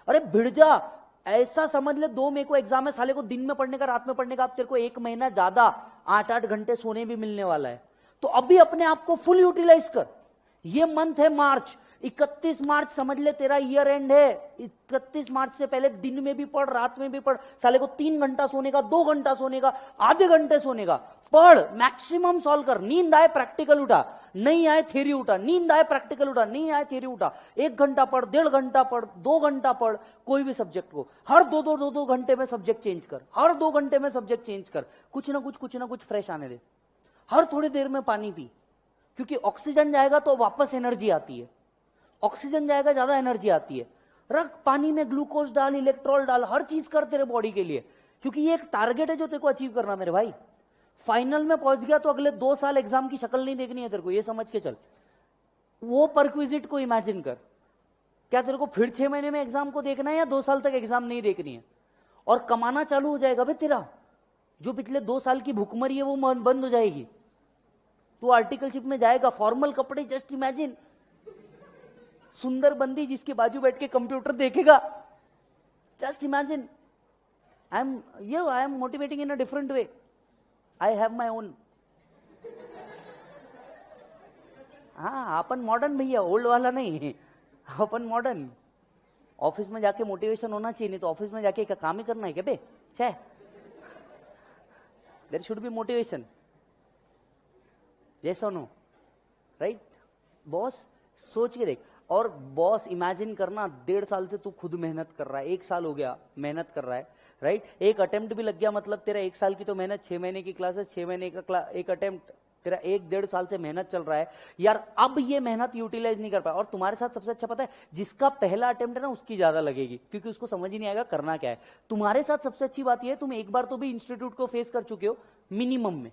अरे भिड़ जा, ऐसा समझ ले 2 मई को एग्जाम है, साले को दिन में पढ़ने का रात में पढ़ने का, अब तेरे को 1 महीना ज्यादा 8-8 घंटे सोने भी मिलने वाला है, तो अभी अपने आप को फुल यूटिलाइज कर। ये मंथ है मार्च, 31 मार्च समझ ले तेरा ईयर एंड है। 31 मार्च से पहले दिन में भी पढ़, रात में भी पढ़, साले को 3 घंटा सोने का, 2 घंटा सोने का, आधे घंटे सोने का, पढ़, मैक्सिमम सॉल्व कर। नींद आए प्रैक्टिकल उठा, नहीं आए थ्योरी उठा, नींद आए प्रैक्टिकल उठा, नहीं आए थ्योरी उठा। 1 घंटा पढ़, 1.5 घंटा पढ़, 2 घंटा पढ़, कोई भी सब्जेक्ट को। हर 2-2 घंटे में सब्जेक्ट चेंज कर, हर 2 घंटे में सब्जेक्ट चेंज कर, कुछ ना कुछ फ्रेश आने दे। हर थोड़ी देर में पानी पी, क्योंकि ऑक्सीजन जाएगा तो वापस एनर्जी आती है, ऑक्सीजन जाएगा ज्यादा एनर्जी आती है। रख पानी में ग्लूकोज डाल, इलेक्ट्रॉल डाल, हर चीज कर तेरे बॉडी के लिए, क्योंकि ये एक टारगेट है जो तेरे को अचीव करना मेरे भाई। फाइनल में पहुंच गया तो अगले 2 साल एग्जाम की शक्ल नहीं देखनी है तेरे को, ये समझ के चल। वो परक्विजिट को इमेजिन कर, क्या तेरे को फिर 6 महीने में एग्जाम को देखना है या 2 साल तक एग्जाम नहीं देखनी है? और कमाना चालू हो जाएगा भाई तेरा, जो पिछले 2 साल की भूखमरी है वो बंद हो जाएगी। तू आर्टिकलशिप में जाएगा, फॉर्मल कपड़े, जस्ट इमेजिन, सुंदर बंदी जिसके बाजू बैठ के कंप्यूटर देखेगा, just imagine. I am motivating in a different way, I have my own. हाँ, अपन मॉडर्न भैया, ओल्ड वाला नहीं, अपन मॉडर्न। ऑफिस में जाके मोटिवेशन होना चाहिए, नहीं तो ऑफिस में जाके काम ही करना है क्या बे? छे, there should be motivation, yes और नो, राइट? बॉस सोच के देख, और बॉस इमेजिन करना 1.5 साल से तू खुद मेहनत कर रहा है, 1 साल हो गया मेहनत कर रहा है, राइट? एक अटेम्प्ट भी लग गया, मतलब तेरा 1 साल की तो मेहनत, 6 महीने की क्लासेस, 6 महीने का एक अटेम्प्ट, तेरा 1-1.5 साल से मेहनत चल रहा है यार। अब ये मेहनत यूटिलाइज नहीं कर पाया। और तुम्हारे साथ सबसे अच्छा पता है, जिसका पहला अटेम्प्ट है ना उसकी ज्यादा लगेगी, क्योंकि उसको समझ ही नहीं आएगा करना क्या है। तुम्हारे साथ सबसे अच्छी बात यह है, तुम एक बार तो भी इंस्टीट्यूट को फेस कर चुके हो मिनिमम में।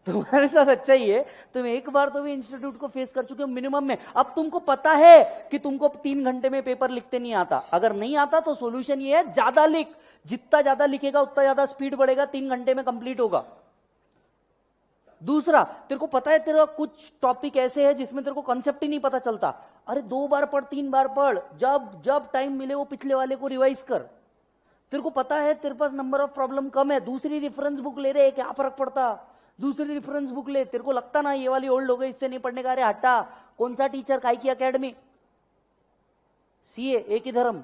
तुम्हारे साथ अच्छा ही है, तुम एक बार तो भी इंस्टीट्यूट को फेस कर चुके हो मिनिमम में। अब तुमको पता है कि तुमको 3 घंटे में पेपर लिखते नहीं आता। अगर नहीं आता तो सॉल्यूशन ये है, ज्यादा लिख, जितना ज्यादा लिखेगा उतना ज्यादा स्पीड बढ़ेगा, 3 घंटे में कंप्लीट होगा। दूसरा, तेरे को पता है तेरा कुछ टॉपिक ऐसे है जिसमें तेरे को कॉन्सेप्ट ही नहीं पता चलता, अरे 2 बार पढ़, 3 बार पढ़, जब जब टाइम मिले वो पिछले वाले को रिवाइज कर। तेरे को पता है तेरे पास नंबर ऑफ प्रॉब्लम कम है, दूसरी रेफरेंस बुक ले रहे, क्या फर्क पड़ता? दूसरी रेफरेंस बुक ले। तेरे को लगता ना ये वाली ओल्ड हो गई, इससे नहीं पढ़ने का, अरे हटा, कौन सा टीचर, काय की अकेडमी, सीए एक ही धर्म।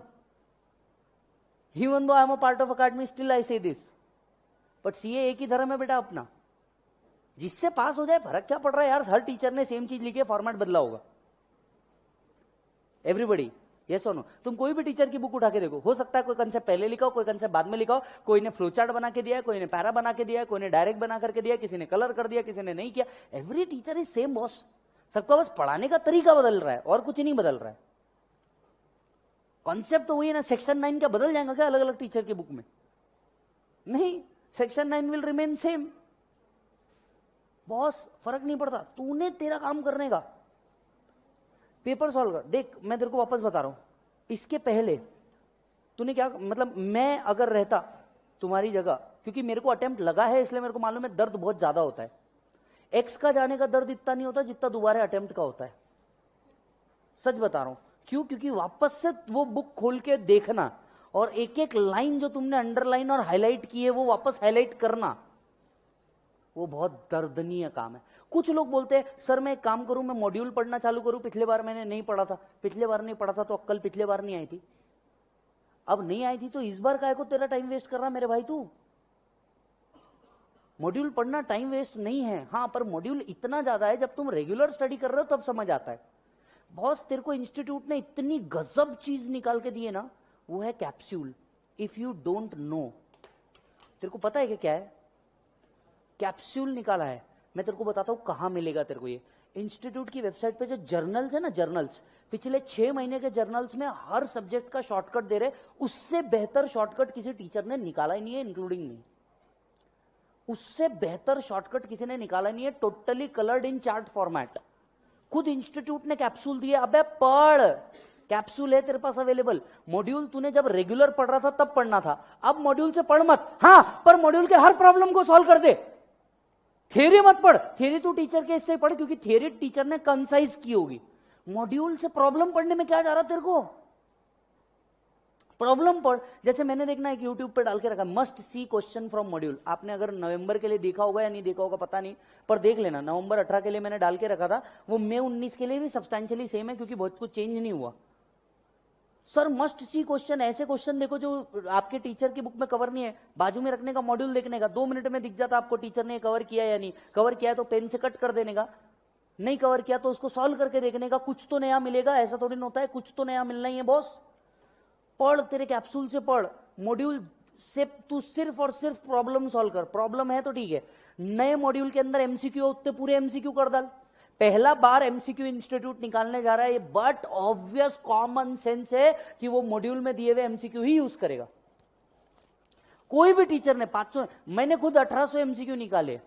Even though I am a part of academy, still I say this, but CA एक ही धर्म है बेटा अपना, जिससे पास हो जाए फर्क क्या पड़ रहा है यार? हर टीचर ने सेम चीज लिखी है, फॉर्मेट बदला होगा। एवरीबडी, यस और नो? तुम कोई भी टीचर की बुक उठा के देखो, हो सकता है कोई कंसेप्ट पहले लिखा हो, कोई कंसेप्ट बाद में लिखा हो, कोई ने फ्लो चार्ट बना के दिया है, कोई ने पैरा बना के दिया है, कोई ने डायरेक्ट बना करके दिया, किसी ने कलर कर दिया, किसी ने नहीं किया। Every teacher is same boss, सबका बस पढ़ाने का तरीका बदल रहा है और कुछ नहीं बदल रहा है। कॉन्सेप्ट तो वही है ना। सेक्शन 9 क्या बदल जाएगा क्या अलग अलग टीचर की बुक में? नहीं, section 9 will remain same. Boss फर्क नहीं पड़ता, तूने तेरा काम करने का, पेपर सॉल्व कर। देख मैं तेरे को वापस बता रहा हूं, इसके पहले तूने क्या, मतलब मैं अगर रहता तुम्हारी जगह, क्योंकि मेरे को अटेम्प्ट लगा है इसलिए मेरे को मालूम है दर्द बहुत ज्यादा होता है। एक्स का जाने का दर्द इतना नहीं होता जितना दोबारा अटेम्प्ट का होता है, सच बता रहा हूं। क्यों? क्योंकि वापस से वो बुक खोल के देखना और एक एक लाइन जो तुमने अंडरलाइन और हाईलाइट की है वो वापस हाईलाइट करना, वो बहुत दर्दनीय काम है। कुछ लोग बोलते हैं सर मैं एक काम करूं, मैं मॉड्यूल पढ़ना चालू करूं, पिछले बार मैंने नहीं पढ़ा था, पिछले बार नहीं पढ़ा था तो अक्कल पिछले बार नहीं आई थी, अब नहीं आई थी तो इस बार काहे को तेरा टाइम वेस्ट कर रहा मेरे भाई? तू मॉड्यूल पढ़ना टाइम वेस्ट नहीं है, हाँ, पर मॉड्यूल इतना ज्यादा है जब तुम रेगुलर स्टडी कर रहे हो तब समझ आता है। बॉस तेरे को इंस्टीट्यूट ने इतनी गजब चीज निकाल के दी है ना, वो है capsule. If you don't know, तेरे को पता है कि क्या है? कैप्सूल निकाला है। मैं तेरे को बताता हूं कहां मिलेगा तेरे को। ये इंस्टीट्यूट की वेबसाइट पे जो जर्नल्स है ना, जर्नल्स, पिछले 6 महीने के जर्नल्स में हर सब्जेक्ट का शॉर्टकट दे रहे, उससे बेहतर शॉर्टकट किसी टीचर ने निकाला ही नहीं है, इंक्लूडिंग नहीं। उससे बेहतर शॉर्टकट किसी ने निकाला नहीं है, टोटली कलर्ड इन चार्ट फॉर्मेट। खुद इंस्टीट्यूट ने कैप्सूल दिए, अबे पढ़, कैप्सूल है तेरे पास अवेलेबल। मॉड्यूल तूने जब रेगुलर पढ़ रहा था तब पढ़ना था, अब मॉड्यूल से पढ़ मत, हाँ, पर मॉड्यूल के हर प्रॉब्लम को सॉल्व कर दे। थ्योरी मत पढ़, थ्योरी तू टीचर के इससे पढ़, क्योंकि थ्योरी टीचर ने कंसाइज की होगी, मॉड्यूल से प्रॉब्लम पढ़ने में क्या जा रहा तेरे को? प्रॉब्लम पढ़। जैसे मैंने देखना एक यूट्यूब पे डाल के रखा, must see question from module. आपने अगर नवंबर के लिए देखा होगा या नहीं देखा होगा पता नहीं, पर देख लेना। नवंबर 18 के लिए मैंने डाल के रखा था, वो मई 19 के लिए भी सब्सटैंशियली सेम है, क्योंकि बहुत कुछ चेंज नहीं हुआ। सर मस्ट सी क्वेश्चन, ऐसे क्वेश्चन देखो जो आपके टीचर की बुक में कवर नहीं है, बाजू में रखने का, मॉड्यूल देखने का, 2 मिनट में दिख जाता आपको टीचर ने कवर किया या नहीं। कवर किया है तो पेन से कट कर देने का, नहीं कवर किया तो उसको सॉल्व करके देखने का। कुछ तो नया मिलेगा, ऐसा थोड़ी ना होता है, कुछ तो नया मिलना ही है बॉस। पढ़, तेरे कैप्सूल से पढ़, मॉड्यूल से तू सिर्फ और सिर्फ प्रॉब्लम सॉल्व कर। प्रॉब्लम है तो ठीक है, नए मॉड्यूल के अंदर एमसीक्यू उतने पूरे एमसीक्यू कर डाल। पहला बार एमसीक्यू इंस्टीट्यूट निकालने जा रहा है, बट ऑब्वियस कॉमन सेंस है कि वो मॉड्यूल में दिए हुए एमसीक्यू ही यूज करेगा। कोई भी टीचर ने 500, मैंने खुद 1800 एमसीक्यू निकाले,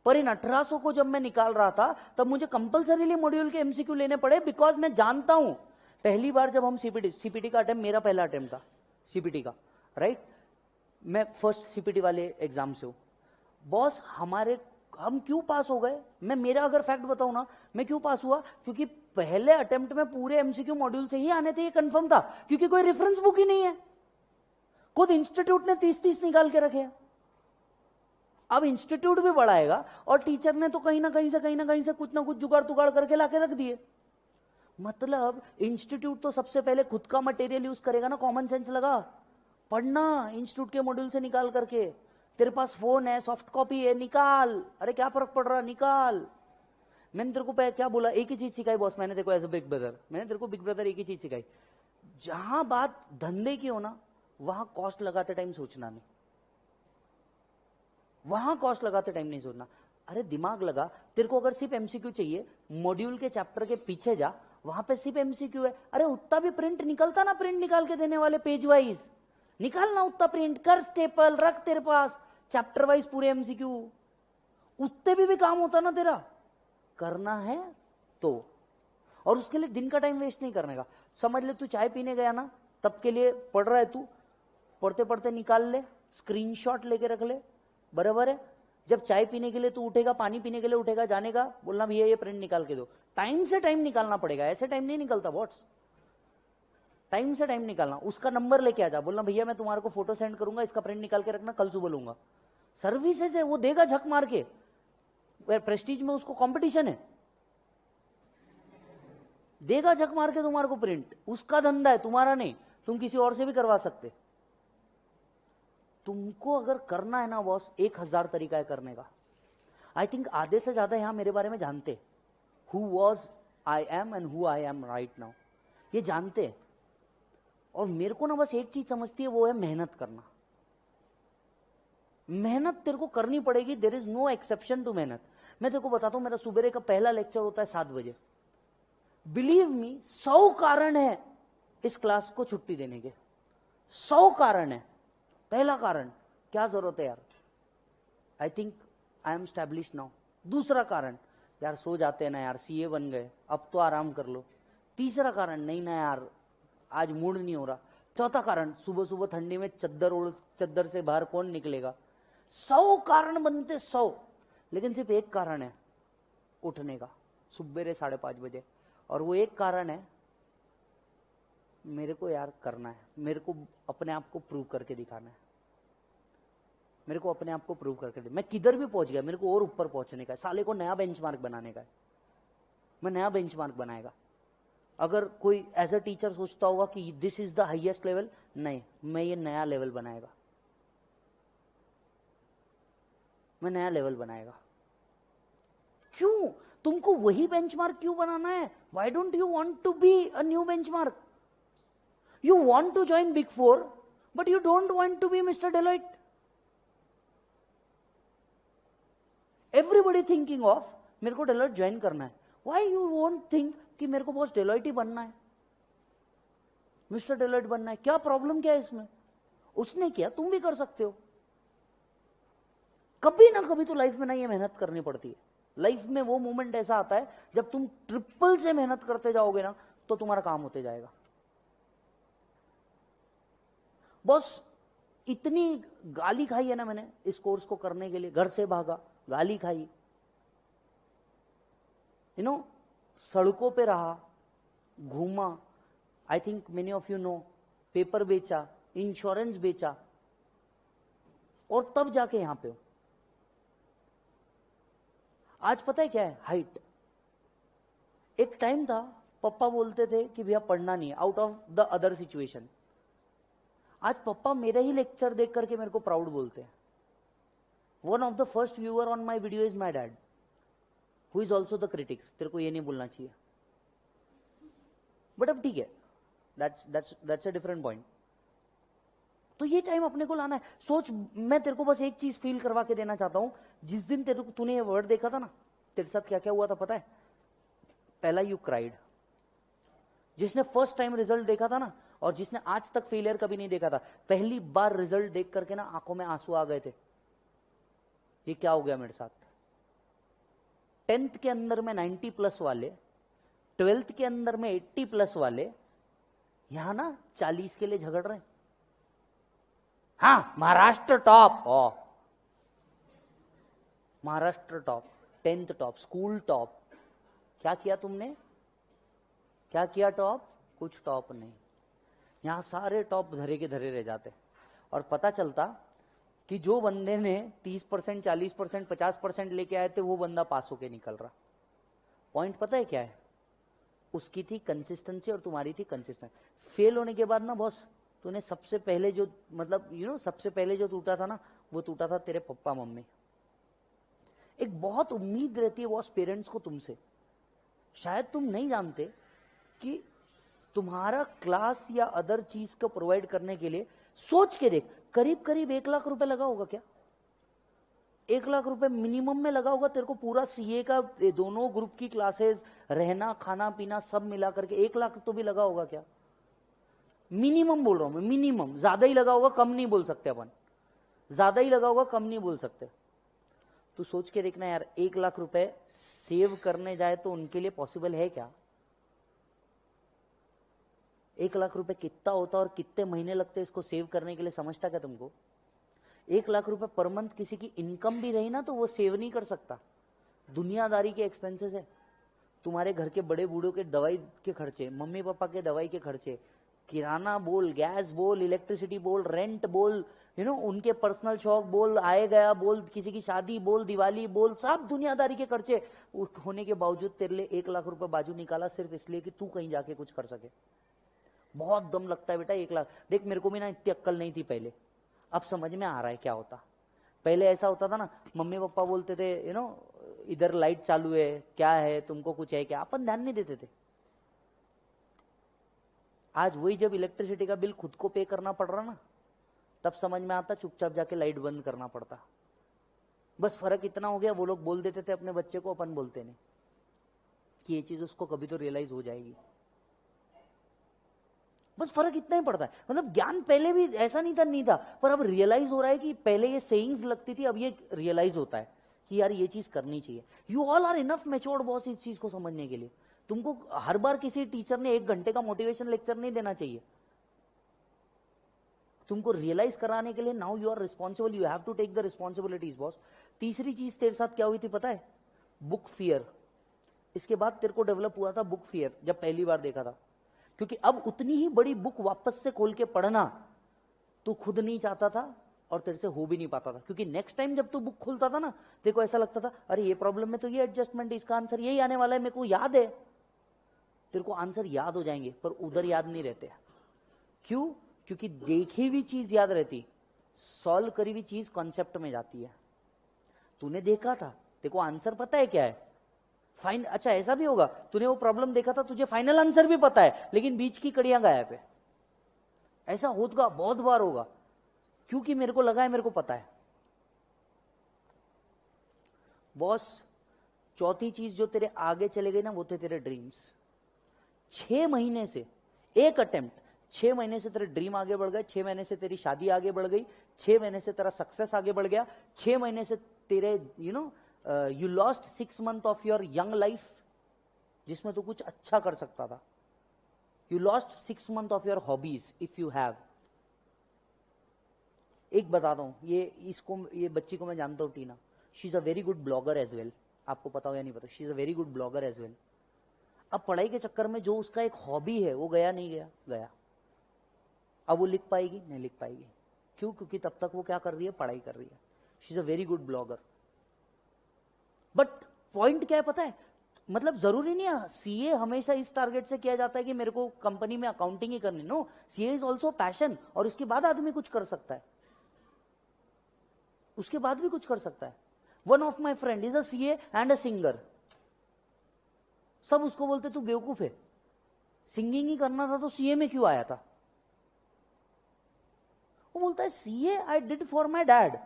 पर इन 1800 को जब मैं निकाल रहा था तब मुझे कंपल्सरीली मॉड्यूल के एमसीक्यू लेने पड़े, बिकॉज मैं जानता हूं पहली बार जब हम सीपीटी का अटेम्प्ट, मेरा पहला अटेम्प्ट था सीपीटी का, राइट। मैं फर्स्ट सीपीटी वाले एग्जाम से हूं बॉस। हम क्यों पास हो गए? मैं मेरा अगर फैक्ट बताऊं ना, मैं क्यों पास हुआ? क्योंकि पहले अटेम्प्ट में पूरे एमसीक्यू मॉड्यूल से ही आने थे, ये कंफर्म था, क्योंकि कोई रेफरेंस बुक ही नहीं है। खुद इंस्टीट्यूट ने 30-30 निकाल के रखे हैं। अब इंस्टीट्यूट भी बढ़ाएगा और टीचर ने तो कहीं ना कहीं से कुछ ना कुछ जुगाड़ तुगाड़ करके लाके रख दिए। मतलब इंस्टीट्यूट तो सबसे पहले खुद का मटेरियल यूज करेगा ना, कॉमन सेंस लगा पढ़ना इंस्टीट्यूट के मॉड्यूल से निकाल करके। तेरे पास फोन है, सॉफ्ट कॉपी है, निकाल। अरे क्या फर्क पड़ रहा, निकाल। मैंने तेरे को क्या बोला, एक ही चीज सिखाई बॉस मैंने तेरे को एज अ बिग ब्रदर। मैंने तेरे को बिग ब्रदर एक ही चीज सिखाई, जहां बात धंधे की हो ना, वहां कॉस्ट लगाते टाइम सोचना नहीं। वहां कॉस्ट लगाते टाइम नहीं सोचना। अरे दिमाग लगा, तेरे को अगर सिर्फ एमसीक्यू चाहिए, मॉड्यूल के चैप्टर के पीछे जा, वहां पे सिर्फ एमसीक्यू है। अरे उतना भी प्रिंट निकलता ना, प्रिंट निकाल के देने वाले पेज वाइज निकालना, उतना प्रिंट कर, स्टेपल रख तेरे पास, चैप्टर वाइज पूरे एमसीक्यू, उतने भी काम होता ना तेरा। करना है तो, और उसके लिए दिन का टाइम वेस्ट नहीं करने का। समझ ले तू चाय पीने गया ना, तब के लिए पढ़ रहा है तू, पढ़ते पढ़ते निकाल ले, स्क्रीनशॉट लेके रख ले, बराबर है। जब चाय पीने के लिए तू उठेगा, पानी पीने के लिए उठेगा, जाने का, बोलना भैया ये प्रिंट निकाल के दो। टाइम से टाइम निकालना पड़ेगा, ऐसे टाइम नहीं निकलता बॉट्स। टाइम से टाइम निकालना, उसका नंबर लेके आ जा, बोलना भैया मैं तुम्हारे को फोटो सेंड करूंगा, इसका प्रिंट निकाल के रखना, कल सुबह लूंगा। सर्विसेज है, वो देगा झक मार के। प्रेस्टीज में उसको कंपटीशन है, देगा झक मार के तुम्हारे को प्रिंट। उसका धंधा है, तुम्हारा नहीं। तुम किसी और से भी करवा सकते। तुमको अगर करना है ना बॉस, 1000 तरीका है करने का। आई थिंक आधे से ज्यादा यहां मेरे बारे में जानते, who was I am and who I am right now, ये जानते। और मेरे को ना बस एक चीज समझती है, वो है मेहनत करना। मेहनत तेरे को करनी पड़ेगी, there is no exception to मेहनत। मैं तेरे को बताता हूं, मेरा सुबह का पहला लेक्चर होता है 7 बजे। बिलीव मी, 100 कारण है इस क्लास को छुट्टी देने के, 100 कारण है। पहला कारण, क्या जरूरत है यार, I think I am establish now. दूसरा कारण, यार सो जाते हैं ना यार, सीए बन गए, अब तो आराम कर लो। तीसरा कारण, नहीं ना यार आज मूड नहीं हो रहा। चौथा कारण, सुबह सुबह ठंडी में चद्दर से बाहर कौन निकलेगा। 100 कारण बनते, 100, लेकिन सिर्फ एक कारण है उठने का, सुबेरे 5:30 बजे। और वो एक कारण है, मेरे को यार करना है, मेरे को अपने आप को प्रूव करके दिखाना है, मेरे को अपने आप को प्रूव करके दे। मैं किधर भी पहुंच गया, मेरे को और ऊपर पहुंचने का है, साले को नया बेंचमार्क बनाने का है। मैं नया बेंचमार्क बनाएगा। अगर कोई एज अ टीचर सोचता होगा कि this is the highest level, नहीं, मैं ये नया लेवल बनाएगा, मैं नया लेवल बनाएगा। क्यों? तुमको वही बेंचमार्क क्यों बनाना है? Why don't you want to be a new benchmark? You want to join big 4, but you don't want to be mister Deloitte. Everybody thinking of मेरे को डेलॉइट ज्वाइन करना है। व्हाई यू वोंट थिंक कि मेरे को boss Deloitte ही बनना है, mister Deloitte बनना है? क्या प्रॉब्लम क्या है इसमें? उसने किया, तुम भी कर सकते हो। कभी ना कभी तो लाइफ में ना ये मेहनत करनी पड़ती है। लाइफ में वो मोमेंट ऐसा आता है जब तुम ट्रिपल से मेहनत करते जाओगे ना, तो तुम्हारा काम होते जाएगा। बॉस इतनी गाली खाई है ना मैंने इस कोर्स को करने के लिए, घर से भागा, गाली खाई, सड़कों पे रहा, घूमा, I think many of you know, paper बेचा, इंश्योरेंस बेचा, और तब जाके यहां पे हो। आज पता है क्या है? हाइट। एक टाइम था पापा बोलते थे कि भैया पढ़ना नहीं, out of the other situation. आज पापा मेरे ही लेक्चर देख करके मेरे को प्राउड बोलते हैं। One of the first viewer on my video is my dad, who is also the critics. तेरे को ये नहीं बोलना चाहिए, बट अब ठीक है, दैट्स अ डिफरेंट पॉइंट। तो ये टाइम अपने को लाना है। सोच, मैं तेरे को बस एक चीज फील करवा के देना चाहता हूं। जिस दिन तूने ये वर्ड देखा था ना, तेरे साथ क्या क्या हुआ था पता है? पहला, यू क्राइड। जिसने फर्स्ट टाइम रिजल्ट देखा था ना, और जिसने आज तक फेलियर कभी नहीं देखा था, पहली बार रिजल्ट देख करके ना आंखों में आंसू आ गए थे। ये क्या हो गया मेरे साथ? 10th के अंदर में 90 प्लस वाले, 12th के अंदर में 80 प्लस वाले, यहां ना 40 के लिए झगड़ रहे हैं। हाँ, Maharashtra top, Maharashtra top, 10th top, school top. क्या किया तुमने? क्या किया टॉप? कुछ टॉप नहीं। यहां सारे टॉप धरे के धरे रह जाते, और पता चलता कि जो बंदे ने 30%, 40%, 50% लेके आए थे, वो बंदा पास होके निकल रहा। पॉइंट पता है क्या है? उसकी थी कंसिस्टेंसी और तुम्हारी थी कंसिस्टेंसी। फेल होने के बाद ना बॉस, तूने सबसे पहले जो, मतलब सबसे पहले जो टूटा था ना, वो टूटा था तेरे पप्पा मम्मी। एक बहुत उम्मीद रहती है बॉस पेरेंट्स को तुमसे। शायद तुम नहीं जानते कि तुम्हारा क्लास या अदर चीज को प्रोवाइड करने के लिए, सोच के देख, करीब करीब 1 लाख रुपए लगा होगा क्या? 1 लाख रुपए मिनिमम में लगा होगा तेरे को पूरा सीए का, दोनों ग्रुप की क्लासेस, रहना, खाना पीना सब मिला करके 1 लाख तो भी लगा होगा क्या? मिनिमम बोल रहा हूं मैं, मिनिमम। ज्यादा ही लगा होगा, कम नहीं बोल सकते अपन। ज्यादा ही लगा होगा, कम नहीं बोल सकते। तू सोच के देखना यार, 1 लाख रुपए सेव करने जाए तो उनके लिए पॉसिबल है क्या? 1 लाख रुपए कितना होता और कितने महीने लगते इसको सेव करने के लिए, समझता क्या तुमको? 1 लाख रुपए पर मंथ किसी की इनकम भी रही ना, तो वो सेव नहीं कर सकता। दुनियादारी के एक्सपेंसेस है। तुम्हारे घर के बड़े बूढ़ों के दवाई के खर्चे, मम्मी पापा के दवाई के खर्चे, किराना बोल, गैस बोल, इलेक्ट्रिसिटी बोल, रेंट बोल, उनके पर्सनल शौक बोल, आए गया बोल, किसी की शादी बोल, दिवाली बोल, सब दुनियादारी के खर्चे होने के बावजूद तेरे लिए 1 लाख रुपए बाजू निकाला, सिर्फ इसलिए कि तू कहीं जाके कुछ कर सके। बहुत दम लगता है बेटा 1 लाख। देख, मेरे को भी ना इतनी अक्कल नहीं थी पहले, अब समझ में आ रहा है क्या होता। पहले ऐसा होता था ना, मम्मी पापा बोलते थे इधर लाइट चालू है, क्या है, तुमको कुछ है क्या, अपन ध्यान नहीं देते थे। आज वही जब इलेक्ट्रिसिटी का बिल खुद को पे करना पड़ रहा ना, तब समझ में आता चुपचाप जाके लाइट बंद करना पड़ता। बस फर्क इतना हो गया, वो लोग बोल देते थे अपने बच्चे को, अपन बोलते नहीं, कि ये चीज उसको कभी तो रियलाइज हो जाएगी। बस फर्क इतना ही पड़ता है। मतलब ज्ञान पहले भी ऐसा नहीं था, पर अब रियलाइज हो रहा है कि पहले ये सेइंग्स लगती थी, अब ये रियलाइज होता है कि यार ये चीज करनी चाहिए। You all are enough matured boss इस चीज को समझने के लिए। तुमको हर बार किसी टीचर ने 1 घंटे का मोटिवेशन लेक्चर नहीं देना चाहिए। तुमको रियलाइज कराने के लिए now you are responsible, you have to take the responsibilities boss. तीसरी चीज तेरे साथ क्या हुई थी पता है? Book fear. इसके बाद तेरे को डेवलप हुआ था बुक फियर, जब पहली बार देखा था। क्योंकि अब उतनी ही बड़ी बुक वापस से खोल के पढ़ना तू खुद नहीं चाहता था, और तेरे से हो भी नहीं पाता था। क्योंकि नेक्स्ट टाइम जब तू बुक खोलता था ना, तेरे को ऐसा लगता था अरे ये प्रॉब्लम में तो ये एडजस्टमेंट, इसका आंसर यही आने वाला है, मेरे को याद है। तेरे को आंसर याद हो जाएंगे, पर उधर याद नहीं रहते। क्यों? क्योंकि देखी हुई चीज याद रहती, सॉल्व करी हुई चीज कॉन्सेप्ट में जाती है। तूने देखा था, तेरे को आंसर पता है क्या है, फाइन। अच्छा, ऐसा भी होगा, तूने वो प्रॉब्लम देखा था, तुझे फाइनल आंसर भी पता है, लेकिन बीच की कड़ियां गायब है। ऐसा होगा, बहुत बार होगा, क्योंकि मेरे को लगा है, मेरे को पता है। बॉस, चौथी चीज जो तेरे आगे चले गई ना, वो थे तेरे ड्रीम्स। 6 महीने से एक अटेम्प्ट, 6 महीने से तेरे ड्रीम आगे बढ़ गए, 6 महीने से तेरी शादी आगे बढ़ गई, 6 महीने से तेरा सक्सेस आगे बढ़ गया, 6 महीने से तेरे you lost 6 months of your young life, जिसमें तू कुछ अच्छा कर सकता था। You lost 6 months of your hobbies if you have। एक बताता हूं, ये बच्ची को मैं जानता हूं, Tina. She is a very good blogger as well. आपको पता हो या नहीं पता, she is a very good blogger as well. अब पढ़ाई के चक्कर में जो उसका एक हॉबी है वो गया नहीं गया, गया। अब वो लिख पाएगी नहीं लिख पाएगी। क्यों? क्योंकि तब तक वो क्या कर रही है, पढ़ाई कर रही है। She is a very good blogger. But point क्या है पता है, मतलब जरूरी नहीं है सीए हमेशा इस टारगेट से किया जाता है कि मेरे को कंपनी में अकाउंटिंग ही करनी। No, CA is also passion, और उसके बाद आदमी कुछ कर सकता है, उसके बाद भी कुछ कर सकता है। One of my friend is a CA and a singer. सब उसको बोलते तू बेवकूफ है, सिंगिंग ही करना था तो सीए में क्यों आया था? वो बोलता है CA I did for my dad,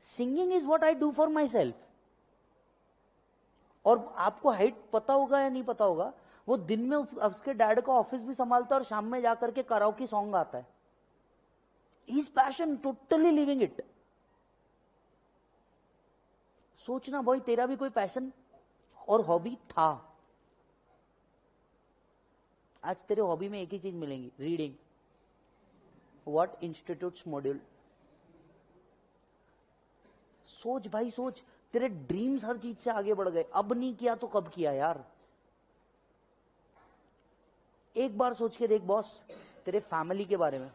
singing is what I do for my self. और आपको हाइट पता होगा या नहीं पता होगा, वो दिन में उसके डैड का ऑफिस भी संभालता है और शाम में जाकर के कराओके सॉन्ग आता है। His passion, totally living it. सोचना भाई तेरा भी कोई पैशन और हॉबी था। आज तेरे हॉबी में एक ही चीज मिलेंगी, रीडिंग। What institutes module. सोच भाई सोच, तेरे ड्रीम्स हर चीज से आगे बढ़ गए। अब नहीं किया तो कब किया यार? एक बार सोच के देख बॉस तेरे फैमिली के बारे में,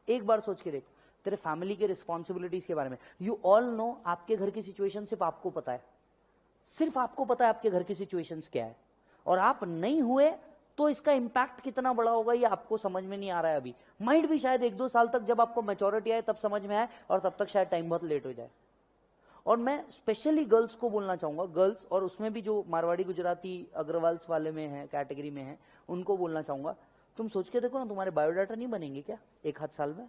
एक बार सोच के देख तेरे फैमिली के रिस्पॉन्सिबिलिटीज के बारे में। यू ऑल नो आपके घर की सिचुएशन सिर्फ आपको पता है, सिर्फ आपको पता है आपके घर की सिचुएशंस क्या है, और आप नहीं हुए तो इसका इंपैक्ट कितना बड़ा होगा ये आपको समझ में नहीं आ रहा है अभी। माइट भी शायद 1-2 साल तक जब आपको मैच्योरिटी आए तब समझ में आए, और तब तक शायद टाइम बहुत लेट हो जाए। और मैं स्पेशली गर्ल्स को बोलना चाहूंगा, गर्ल्स और उसमें भी जो मारवाड़ी गुजराती अग्रवाल्स वाले में है, कैटेगरी में है, उनको बोलना चाहूंगा, तुम सोच के देखो ना तुम्हारे बायोडाटा नहीं बनेंगे क्या 1 आध साल में?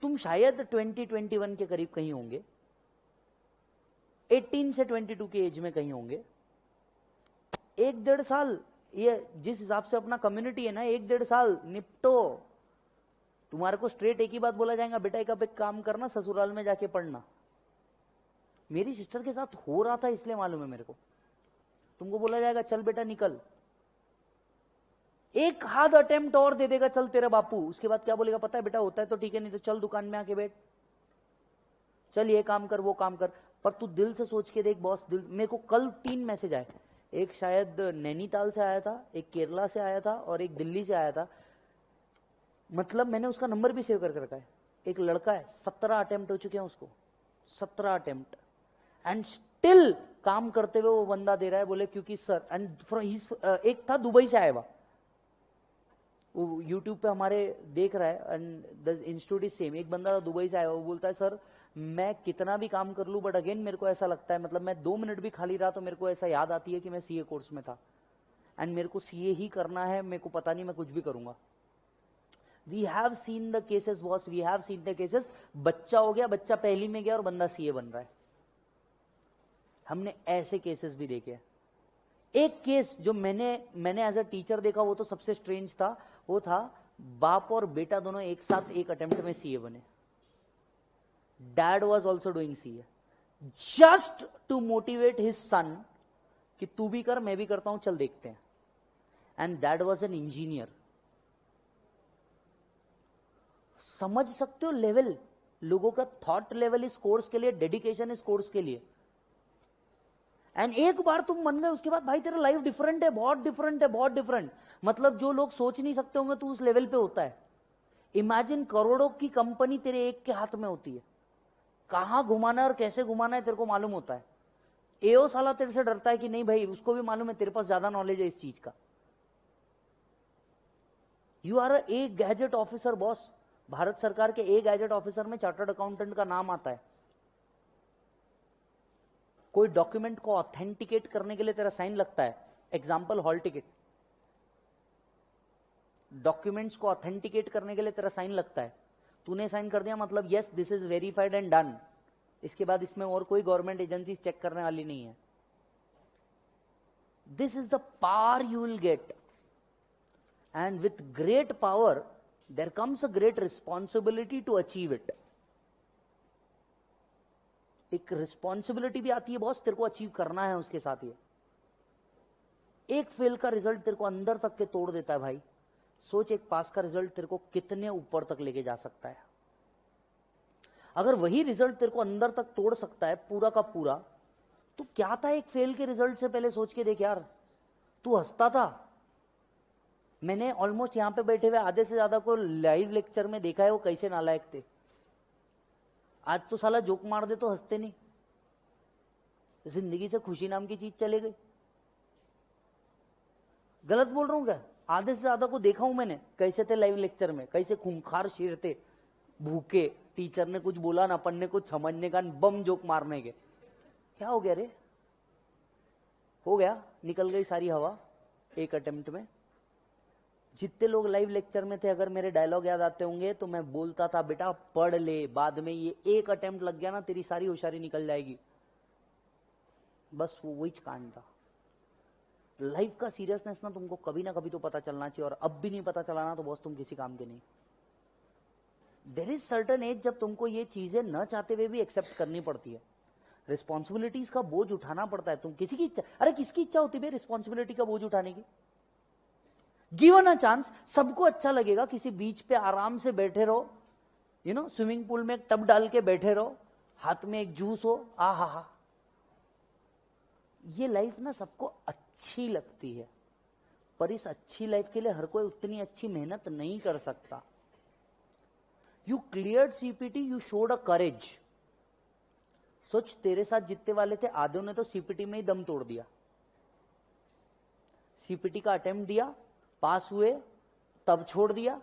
तुम शायद 20-21 के करीब कहीं होंगे, 18 से 22 की एज में कहीं होंगे। 1-1.5 साल, ये जिस हिसाब से अपना कम्युनिटी है ना, 1-1.5 साल निपटो। तुम्हारे को स्ट्रेट एक ही बात बोला जाएगा, बेटा एक काम करना, ससुराल में जाके पढ़ना। मेरी सिस्टर के साथ हो रहा था इसलिए मालूम है मेरे को। तुमको बोला जाएगा चल बेटा निकल, एक हाथ अटेम्प्ट और दे देगा चल तेरा बापू, उसके बाद क्या बोलेगा पता है? बेटा होता है तो ठीक है, नहीं तो चल दुकान में आके बैठ, चल ये काम कर वो काम कर। पर तू दिल से सोच के देख बॉस, दिल। मेरे को कल 3 मैसेज आए, एक शायद नैनीताल से आया था, एक केरला से आया था, और एक दिल्ली से आया था। मतलब मैंने उसका नंबर भी सेव करके रखा है। एक लड़का है, 17 अटेम्प्ट हो चुके हैं उसको, 17 अटेम्प्ट, एंड स्टिल काम करते हुए वो बंदा दे रहा है। बोले क्योंकि सर, एंड एक था दुबई से आया हुआ, वो यूट्यूब पे हमारे देख रहा है, and the institute is same. एक बंदा दुबई से आया, वो बोलता है सर मैं कितना भी काम कर लूं बट अगेन मेरे को ऐसा लगता है, मतलब मैं 2 मिनट भी खाली रहा तो मेरे को ऐसा याद आती है कि मैं सीए कोर्स में था, एंड मेरे को सीए ही करना है, मेरे को पता नहीं मैं कुछ भी करूंगा। We have seen the cases boss, we have seen the cases. बच्चा हो गया, बच्चा पहली में गया और बंदा सीए बन रहा है। हमने ऐसे केसेस भी देखे। एक केस जो मैंने एज अ टीचर देखा, वो तो सबसे स्ट्रेंज था। वो था बाप और बेटा दोनों एक साथ एक अटेम्प्ट में सीए बने। Dad was also doing CA just to motivate his son कि तू भी कर मैं भी करता हूं, चल देखते हैं। And dad was an engineer. समझ सकते हो लेवल, लोगों का थॉट लेवल इस कोर्स के लिए, डेडिकेशन इस कोर्स के लिए। एंड एक बार तुम बन गए उसके बाद भाई तेरा लाइफ डिफरेंट है, बहुत डिफरेंट है, बहुत डिफरेंट। मतलब जो लोग सोच नहीं सकते होंगे तू उस लेवल पे होता है। इमेजिन करोड़ों की कंपनी तेरे एक के हाथ में होती है, कहां घुमाना है और कैसे घुमाना है तेरे को मालूम होता है। एओ साला तेरे से डरता है कि नहीं भाई, उसको भी मालूम है तेरे पास ज्यादा नॉलेज है इस चीज का। You are a gazette officer boss. Bharat सरकार के ए गैजेट ऑफिसर में चार्टर्ड अकाउंटेंट का नाम आता है। कोई डॉक्यूमेंट को ऑथेंटिकेट करने के लिए तेरा साइन लगता है। एग्जाम्पल हॉल टिकट, डॉक्यूमेंट्स को ऑथेंटिकेट करने के लिए तेरा साइन लगता है। तूने साइन कर दिया मतलब yes this is verified and done. इसके बाद इसमें और कोई गवर्नमेंट एजेंसी चेक करने वाली नहीं है। This is the power you will get, and with great power there comes a great responsibility to achieve it. एक रिस्पॉन्सिबिलिटी भी आती है बॉस, तेरे को अचीव करना है उसके साथ। ये एक फेल का रिजल्ट तेरे को अंदर तक के तोड़ देता है भाई। सोच एक पास का रिजल्ट तेरे को कितने ऊपर तक लेके जा सकता है। अगर वही रिजल्ट तेरे को अंदर तक तोड़ सकता है पूरा का पूरा, तो क्या था एक फेल के रिजल्ट से पहले सोच के देख यार, तू हंसता था। मैंने ऑलमोस्ट यहां पे बैठे हुए आधे से ज्यादा को लाइव लेक्चर में देखा है वो कैसे नालायक थे। आज तो साला जोक मार दे तो हंसते नहीं। जिंदगी से खुशी नाम की चीज चले गई। गलत बोल रहा हूं क्या? आधे से ज्यादा को देखा हूं मैंने कैसे थे लाइव लेक्चर में, कैसे खूंखार शेर थे, भूखे, टीचर ने कुछ बोला ना, पढ़ने कुछ समझने का, बम जोक मारने के। क्या हो गया रे? हो गया, निकल गई सारी हवा एक अटेम्प्ट में। जितने लोग लाइव लेक्चर में थे, अगर मेरे डायलॉग याद आते होंगे तो मैं बोलता था बेटा पढ़ ले, बाद में ये एक अटेम्प्ट लग गया ना तेरी सारी होशियारी निकल जाएगी। बस वो वही कांड था। लाइफ का सीरियसनेस ना तुमको कभी ना कभी तो पता चलना चाहिए, और अब भी नहीं पता चला ना तो बस तुम किसी काम के नहीं। देयर इज सर्टेन एज जब तुमको ये चीजें न चाहते हुए भी एक्सेप्ट करनी पड़ती है। रिस्पॉन्सिबिलिटीज का बोझ उठाना पड़ता है। तुम किसी की इच्छा, अरे किसकी इच्छा होती है रिस्पॉन्सिबिलिटी का बोझ उठाने की? गिवन अ चांस, सबको अच्छा लगेगा किसी बीच पे आराम से बैठे रहो, स्विमिंग पूल में एक टब डाल के बैठे रहो, हाथ में एक जूस हो, आ हा। ये लाइफ ना सबको अच्छी लगती है, पर इस अच्छी लाइफ के लिए हर कोई उतनी अच्छी मेहनत नहीं कर सकता। You cleared CPT, you showed a courage. सोच, तेरे साथ जितने वाले थे आधे ने तो सीपीटी में ही दम तोड़ दिया। सीपीटी का अटेम्प्ट दिया, पास हुए, तब छोड़ दिया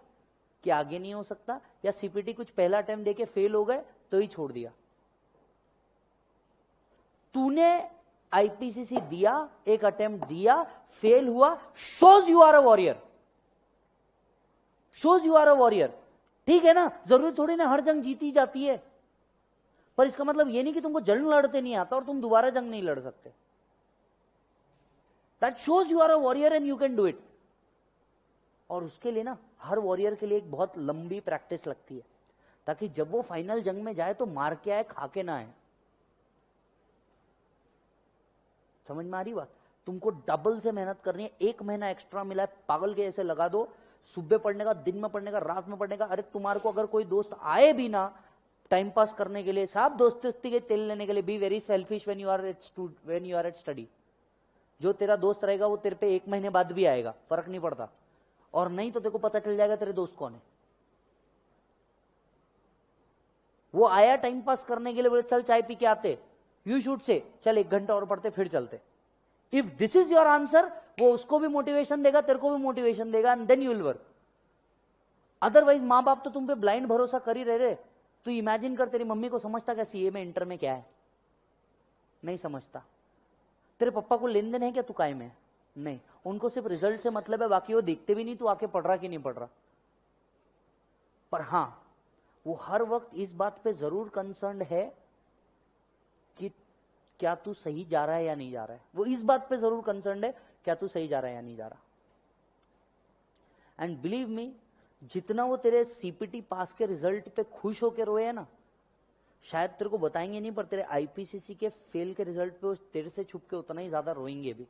कि आगे नहीं हो सकता, या सीपीटी कुछ पहला अटेम्प्ट देके फेल हो गए तो ही छोड़ दिया। तूने आईपीसीसी दिया, एक अटेम्प्ट दिया, फेल हुआ, shows you are a warrior. Shows you are a warrior. ठीक है ना, जरूरी थोड़ी ना हर जंग जीती जाती है, पर इसका मतलब यह नहीं कि तुमको जंग लड़ते नहीं आता और तुम दोबारा जंग नहीं लड़ सकते। That shows you are a warrior and you can do it. और उसके लिए ना हर वॉरियर के लिए एक बहुत लंबी प्रैक्टिस लगती है, ताकि जब वो फाइनल जंग में जाए तो मार के आए, खा के ना आए। समझ में आ रही बात? तुमको डबल से मेहनत करनी है। एक महीना एक्स्ट्रा मिला है, पागल के ऐसे लगा दो, सुबह पढ़ने का, दिन में पढ़ने का, रात में पढ़ने का। अरे तुम्हारे को अगर कोई दोस्त आए भी ना टाइम पास करने के लिए, साफ दोस्ती के तेल लेने के लिए, be very selfish when you are at study. जो तेरा दोस्त रहेगा वो तेरे पे एक महीने बाद भी आएगा, फर्क नहीं पड़ता, और नहीं तो तेरे को पता चल जाएगा तेरे दोस्त कौन है। वो आया टाइम पास करने के लिए, बोले चल चाय पी के आते, यू शुड से चल 1 घंटा और पढ़ते फिर चलते। If this is your answer, वो उसको भी मोटिवेशन देगा, तेरे को भी मोटिवेशन देगा, and then you will work. Otherwise माँ बाप तो तुम पे ब्लाइंड भरोसा कर ही रहे। तू इमेजिन कर, तेरी मम्मी को समझता क्या सीए में, इंटर में क्या है? नहीं समझता। तेरे पापा को लेन देन है क्या तू काय में? नहीं। उनको सिर्फ रिजल्ट से मतलब है, बाकी वो देखते भी नहीं तू आके पढ़ रहा कि नहीं पढ़ रहा। पर हां, वो हर वक्त इस बात पे जरूर कंसर्न्ड है कि क्या तू सही जा रहा है या नहीं जा रहा है। वो इस बात पे जरूर कंसर्न्ड है क्या तू सही जा रहा है या नहीं जा रहा। एंड बिलीव मी, जितना वो तेरे सीपीटी पास के रिजल्ट पे खुश होकर रोए है ना, शायद तेरे को बताएंगे नहीं, पर तेरे आईपीसीसी के फेल के रिजल्ट पे तेरे से छुप के उतना ही ज्यादा रोएंगे भी।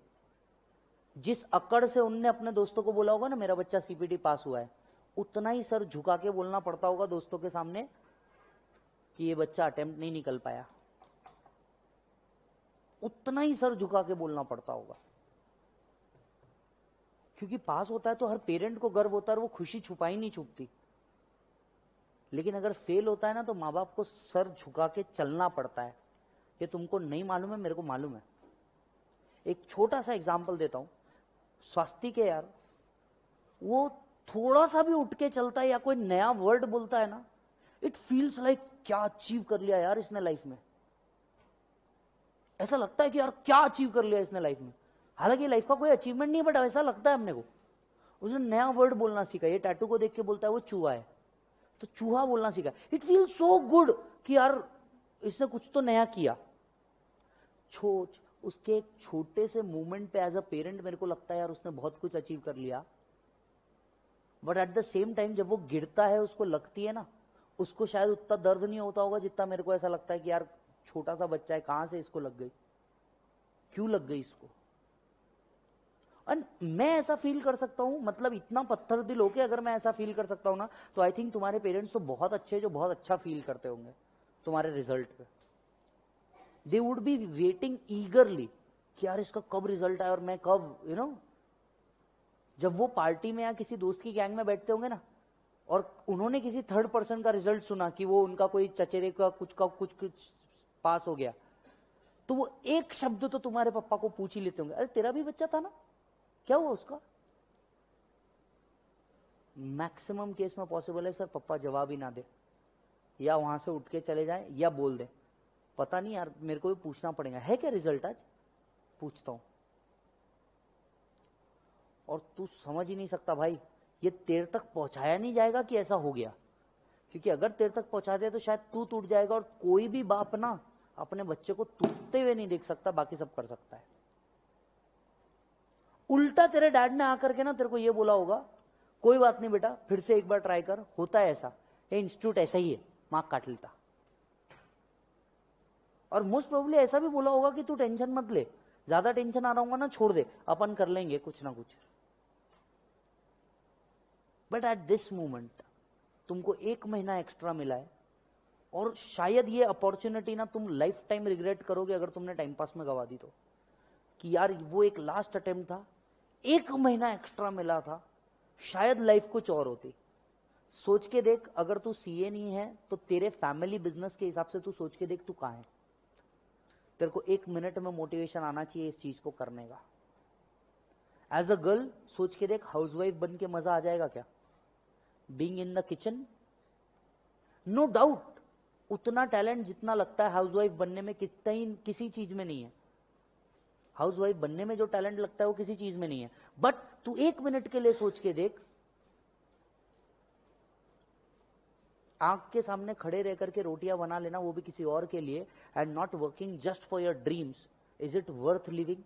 जिस अकड़ से उनने अपने दोस्तों को बोला होगा ना मेरा बच्चा सीपीटी पास हुआ है, उतना ही सर झुका के बोलना पड़ता होगा दोस्तों के सामने कि ये बच्चा अटेम्प्ट नहीं निकल पाया। उतना ही सर झुका के बोलना पड़ता होगा, क्योंकि पास होता है तो हर पेरेंट को गर्व होता है, वो खुशी छुपा ही नहीं छुपती। लेकिन अगर फेल होता है ना तो माँ बाप को सर झुका के चलना पड़ता है। ये तुमको नहीं मालूम है, मेरे को मालूम है। एक छोटा सा एग्जाम्पल देता हूं। स्वास्तिक है यार, वो थोड़ा सा भी उठ के चलता है या कोई नया वर्ड बोलता है ना, इट फील्स लाइक क्या अचीव कर लिया यार इसने लाइफ में। ऐसा लगता है कि यार क्या अचीव कर लिया इसने लाइफ में। हालांकि लाइफ का कोई अचीवमेंट नहीं, बट ऐसा लगता है अपने को। उसने नया वर्ड बोलना सीखा। ये टैटू को देख के बोलता है वो चूहा है, तो चूहा बोलना सीखा। इट फील सो गुड कि यार इसने कुछ तो नया किया। उसके एक छोटे से मूवमेंट पे एज अ पेरेंट मेरे को लगता है यार उसने बहुत कुछ अचीव कर लिया। But at the same time जब वो गिरता है उसको लगती है ना, उसको शायद उतना दर्द नहीं होता होगा जितना मेरे को ऐसा लगता है कि यार छोटा सा बच्चा है, कहां से इसको लग गई, क्यों लग गई इसको। और मैं ऐसा फील कर सकता हूं, मतलब इतना पत्थर दिल होके अगर मैं ऐसा फील कर सकता हूं ना, तो आई थिंक तुम्हारे पेरेंट्स तो बहुत अच्छे हैं जो बहुत अच्छा फील करते होंगे तुम्हारे रिजल्ट पे। दे वुड बी वेटिंग ईगरली कि यार इसका कब रिजल्ट आए और मैं कब जब वो पार्टी में या किसी दोस्त की गैंग में बैठते होंगे ना, और उन्होंने किसी थर्ड पर्सन का रिजल्ट सुना कि वो उनका कोई चचेरे का कुछ पास हो गया, तो वो एक शब्द तो तुम्हारे पापा को पूछ ही लेते होंगे, अरे तेरा भी बच्चा था ना, क्या हुआ उसका? मैक्सिमम केस में पॉसिबल है सर पापा जवाब ही ना दे, या वहां से उठ के चले जाए, या बोल दे पता नहीं यार मेरे को भी पूछना पड़ेगा, है क्या रिजल्ट आज, पूछता हूं। और तू समझ ही नहीं सकता भाई, ये तेरे तक पहुंचाया नहीं जाएगा कि ऐसा हो गया, क्योंकि अगर तेरे तक पहुंचा दिया तो शायद तू टूट जाएगा, और कोई भी बाप ना अपने बच्चे को टूटते हुए नहीं देख सकता, बाकी सब कर सकता है। उल्टा तेरे डैड ने आकर के ना तेरे को ये बोला होगा, कोई बात नहीं बेटा फिर से एक बार ट्राई कर, होता है ऐसा, ये इंस्टीट्यूट ऐसा ही है, मार्क काट लेता। और मोस्ट प्रोबेबली ऐसा भी बोला होगा कि तू टेंशन मत ले, ज्यादा टेंशन आ रहा होगा ना छोड़ दे, अपन कर लेंगे कुछ ना कुछ। बट एट दिस मोमेंट तुमको 1 महीना एक्स्ट्रा मिला है, और शायद ये अपॉर्चुनिटी ना तुम लाइफ टाइम रिग्रेट करोगे अगर तुमने टाइम पास में गवा दी तो, कि यार वो एक लास्ट अटेम्प्ट था, 1 महीना एक्स्ट्रा मिला था, शायद लाइफ कुछ और होती। सोच के देख, अगर तू सीए नहीं है तो तेरे फैमिली बिजनेस के हिसाब से तू सोच के देख तू कहां है। तेरे को 1 मिनट में मोटिवेशन आना चाहिए इस चीज को करने का। एज अ गर्ल सोच के देख, हाउसवाइफ बन के मजा आ जाएगा क्या? Being in the kitchen, no doubt उतना टैलेंट जितना लगता है हाउसवाइफ बनने में कितना ही किसी चीज में नहीं है। हाउसवाइफ बनने में जो टैलेंट लगता है वो किसी चीज में नहीं है। बट तू 1 मिनट के लिए सोच के देख, आंख के सामने खड़े रह करके रोटियां बना लेना, वो भी किसी और के लिए, and not working just for your dreams, is it worth living?